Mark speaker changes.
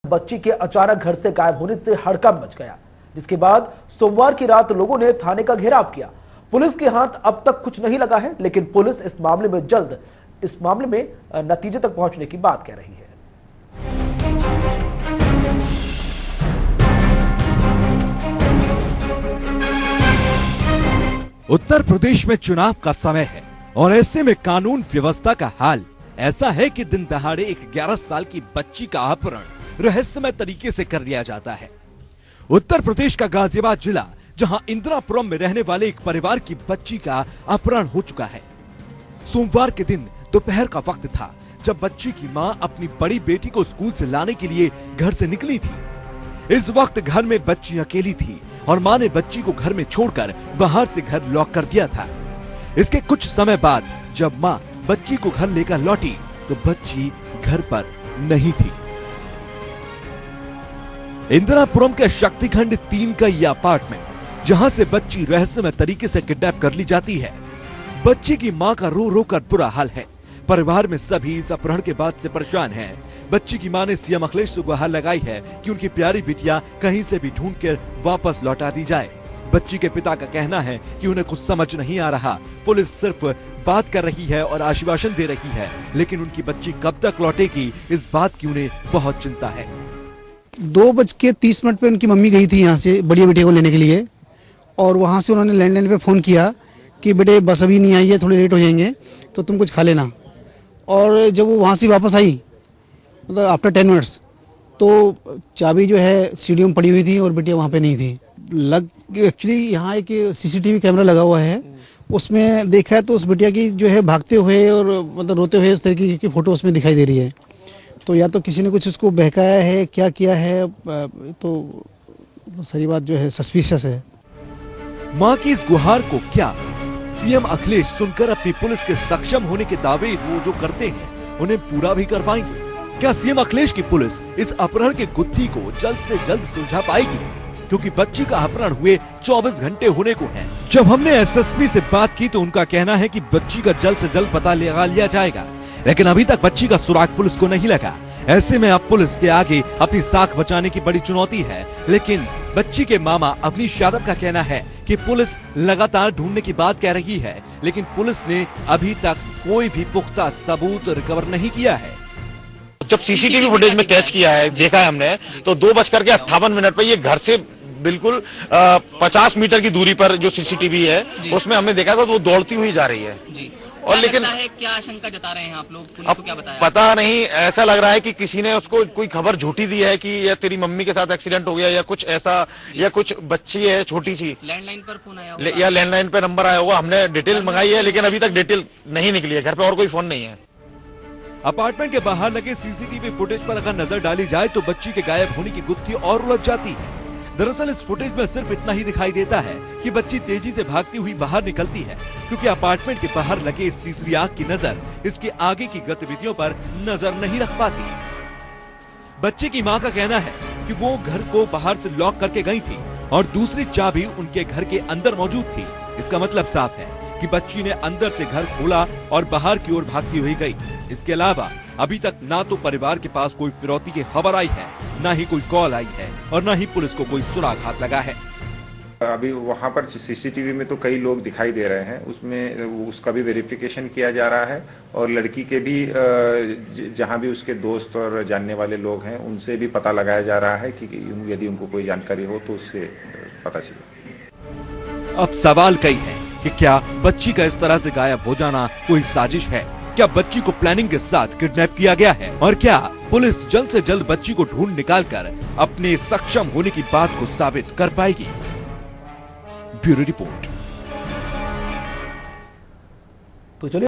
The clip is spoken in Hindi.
Speaker 1: बच्ची के अचानक घर से गायब होने से हड़कंप मच गया, जिसके बाद सोमवार की रात लोगों ने थाने का घेराव किया। पुलिस के हाथ अब तक कुछ नहीं लगा है, लेकिन पुलिस इस मामले में जल्द नतीजे तक पहुंचने की बात कह रही है।
Speaker 2: उत्तर प्रदेश में चुनाव का समय है और ऐसे में कानून व्यवस्था का हाल ऐसा है कि दिन दहाड़े एक 11 साल की बच्ची का अपहरण रहस्यमय तरीके से कर लिया जाता है। उत्तर प्रदेश का गाजियाबाद जिला, जहां इंदिरापुरम में रहने वाले एक परिवार की बच्ची का अपहरण हो चुका है। सोमवार के दिन दोपहर का वक्त था जब बच्ची की मां अपनी बड़ी बेटी को स्कूल से लाने के लिए घर से निकली थी। इस वक्त घर में बच्ची अकेली थी और मां ने बच्ची को घर में छोड़कर बाहर से घर लॉक कर दिया था। इसके कुछ समय बाद जब मां बच्ची को घर लेकर लौटी तो बच्ची घर पर नहीं थी। इंदिरापुरम के शक्तिखंड 3 का यह अपार्टमेंट, जहां से बच्ची रहस्यमय तरीके से किडनैप कर ली जाती है। बच्ची की मां का रो रो कर बुरा हाल है। परिवार में सभी इस अपहरण के बाद से परेशान हैं। बच्ची की मां ने सीएम अखिलेश से गुहार लगाई है कि उनकी प्यारी बिटिया कहीं से भी ढूंढकर वापस लौटा दी जाए। बच्ची के पिता का कहना है कि उन्हें कुछ समझ नहीं आ रहा। पुलिस सिर्फ बात कर रही है और आश्वासन दे रही है, लेकिन उनकी बच्ची कब तक लौटेगी, इस बात की उन्हें बहुत चिंता है।
Speaker 3: 2:30 पे उनकी मम्मी गई थी यहाँ से बड़ी बेटे को लेने के लिए, और वहाँ से उन्होंने लैंडलाइन पे फ़ोन किया कि बेटे बस अभी नहीं आई है, थोड़ी लेट हो जाएंगे तो तुम कुछ खा लेना। और जब वो वहाँ से वापस आई, मतलब आफ्टर 10 मिनट्स, तो चाबी जो है सीढ़ियों में पड़ी हुई थी और बेटिया वहाँ पे नहीं थी। एक्चुअली यहाँ एक CCTV कैमरा लगा हुआ है, उसमें देखा है तो उस बिटिया की जो है भागते हुए और मतलब रोते हुए इस तरीके की फोटो उसमें दिखाई दे रही है। तो या तो किसी ने कुछ उसको बहकाया है, क्या किया है, तो सारी बात जो है सस्पिशियस है।
Speaker 2: मां की इस गुहार को क्या सीएम अखिलेश सुनकर अपनी पुलिस के सक्षम होने के दावे वो जो करते हैं उन्हें पूरा भी कर पाएंगे? क्या सीएम अखिलेश की पुलिस इस अपहरण के गुत्थी को जल्द से जल्द सुलझा पाएगी? क्योंकि बच्ची का अपहरण हुए 24 घंटे होने को हैं। जब हमने SSP से बात की तो उनका कहना है कि बच्ची का जल्द से जल्द पता लगा लिया जाएगा, लेकिन अभी तक बच्ची का सुराग पुलिस को नहीं लगा। ऐसे में अब पुलिस के आगे अपनी साख बचाने की बड़ी चुनौती है। लेकिन बच्ची के मामा अवनीश यादव का कहना है कि पुलिस लगातार ढूंढने की बात कह रही है, लेकिन पुलिस ने अभी तक कोई भी पुख्ता सबूत रिकवर नहीं किया है।
Speaker 4: जब CCTV फुटेज में कैच किया है, देखा है हमने, तो 2:58 पे ये घर से बिल्कुल 50 मीटर की दूरी पर जो CCTV है उसमें हमने देखा था तो वो दौड़ती हुई जा रही है जी। और लेकिन
Speaker 5: क्या आशंका जता रहे हैं आप लोग, पुलिस को क्या बताया?
Speaker 4: पता नहीं, ऐसा लग रहा है कि किसी ने उसको कोई खबर झूठी दी है कि या तेरी मम्मी के साथ एक्सीडेंट हो गया या कुछ ऐसा, या कुछ बच्ची है छोटी सी,
Speaker 5: लैंडलाइन पर फोन आया होगा
Speaker 4: या लैंडलाइन पे नंबर आया होगा। हमने डिटेल मंगाई है, लेकिन अभी तक डिटेल नहीं निकली है। घर पे और कोई फोन नहीं है।
Speaker 2: अपार्टमेंट के बाहर लगे CCTV फुटेज पर अगर नजर डाली जाए तो बच्ची के गायब होने की गुत्थी और उलझ जाती है। दरअसल इस फुटेज में सिर्फ इतना ही दिखाई देता है कि बच्ची तेजी से भागती हुई बाहर निकलती है, क्योंकि अपार्टमेंट के बाहर लगे इस तीसरी आंख की नजर इसके आगे की गतिविधियों पर नजर नहीं रख पाती। बच्चे की मां का कहना है कि वो घर को बाहर से लॉक करके गई थी और दूसरी चाबी उनके घर के अंदर मौजूद थी। इसका मतलब साफ है कि बच्ची ने अंदर से घर खोला और बाहर की ओर भागती हुई गई। इसके अलावा अभी तक ना तो परिवार के पास कोई फिरौती की खबर आई है, ना ही कोई कॉल आई है और ना ही पुलिस को कोई सुराग हाथ लगा है।
Speaker 6: अभी वहाँ पर CCTV में तो कई लोग दिखाई दे रहे हैं, उसमें उसका भी वेरिफिकेशन किया जा रहा है और लड़की के भी जहाँ भी उसके दोस्त और जानने वाले लोग हैं उनसे भी पता लगाया जा रहा है कि यदि उनको कोई जानकारी हो तो उससे पता चले।
Speaker 2: अब सवाल कई है कि क्या बच्ची का इस तरह से गायब हो जाना कोई साजिश है? क्या बच्ची को प्लानिंग के साथ किडनैप किया गया है? और क्या पुलिस जल्द से जल्द बच्ची को ढूंढ निकालकर अपने सक्षम होने की बात को साबित कर पाएगी? Bureau report.